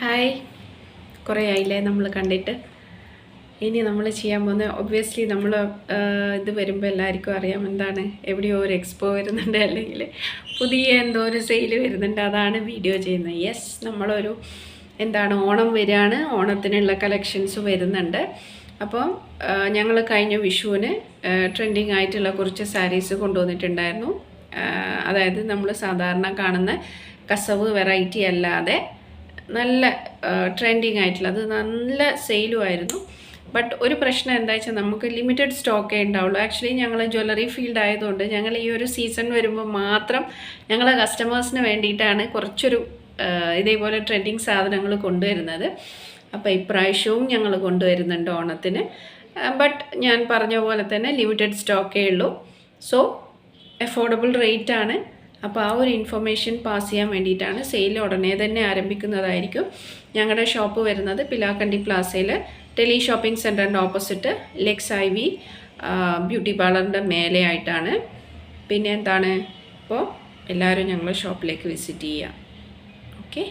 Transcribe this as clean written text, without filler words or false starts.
Hi, കുറേ ആയില്ലേ നമ്മൾ കണ്ടിട്ട്. ഇനി നമ്മൾ ചെയ്യാൻ പോകുന്ന ഒബ്വിയസ്ലി നമ്മൾ ഇത് വരുമ്പോൾ എല്ലാവർക്കും അറിയാം എന്താണ്, എവിടെയോ ഒരു എക്സ്പോ വരുന്നുണ്ട്, അല്ലെങ്കിൽ പുതിയ എന്തോ ഒരു സെയിൽ വരുന്നുണ്ട്, അതാണ് വീഡിയോ ചെയ്യുന്നത്. യെസ്, നമ്മളൊരു എന്താണ് ഓണം വരികയാണ്, ഓണത്തിനുള്ള കളക്ഷൻസ് വരുന്നുണ്ട്. അപ്പോൾ ഞങ്ങൾ കഴിഞ്ഞ വിഷുവിന് ട്രെൻഡിങ് ആയിട്ടുള്ള കുറച്ച് സാരീസ് കൊണ്ടുവന്നിട്ടുണ്ടായിരുന്നു. അതായത് നമ്മൾ സാധാരണ കാണുന്ന കസവ് വെറൈറ്റി അല്ലാതെ നല്ല ട്രെൻഡിങ് ആയിട്ടുള്ള, അത് നല്ല സെയിലുമായിരുന്നു. ബട്ട് ഒരു പ്രശ്നം എന്താ വെച്ചാൽ നമുക്ക് ലിമിറ്റഡ് സ്റ്റോക്കേ ഉണ്ടാവുള്ളൂ. ആക്ച്വലി ഞങ്ങൾ ജ്വല്ലറി ഫീൽഡ് ആയതുകൊണ്ട് ഞങ്ങൾ ഈ ഒരു സീസൺ വരുമ്പോൾ മാത്രം ഞങ്ങളെ കസ്റ്റമേഴ്സിന് വേണ്ടിയിട്ടാണ് കുറച്ചൊരു ഇതേപോലെ ട്രെൻഡിങ് സാധനങ്ങൾ കൊണ്ടുവരുന്നത്. അപ്പോൾ ഇപ്രാവശ്യവും ഞങ്ങൾ കൊണ്ടുവരുന്നുണ്ട് ഓണത്തിന്. ബട്ട് ഞാൻ പറഞ്ഞ പോലെ തന്നെ ലിമിറ്റഡ് സ്റ്റോക്കേ ഉള്ളൂ. സോ അഫോർഡബിൾ റേറ്റ് ആണ്. അപ്പോൾ ആ ഒരു ഇൻഫർമേഷൻ പാസ് ചെയ്യാൻ വേണ്ടിയിട്ടാണ്. സെയിൽ ഉടനെ തന്നെ ആരംഭിക്കുന്നതായിരിക്കും. ഞങ്ങളുടെ ഷോപ്പ് വരുന്നത് പിലാക്കണ്ടി പ്ലാസയിൽ ടെലി ഷോപ്പിംഗ് സെൻറ്ററിൻ്റെ ഓപ്പോസിറ്റ് ലെക്സ് ഐവി ബ്യൂട്ടി പാർലറിൻ്റെ മേലെ ആയിട്ടാണ്. പിന്നെ എന്താണ്, ഇപ്പോൾ എല്ലാവരും ഞങ്ങളുടെ ഷോപ്പിലേക്ക് വിസിറ്റ് ചെയ്യുക. ഓക്കെ.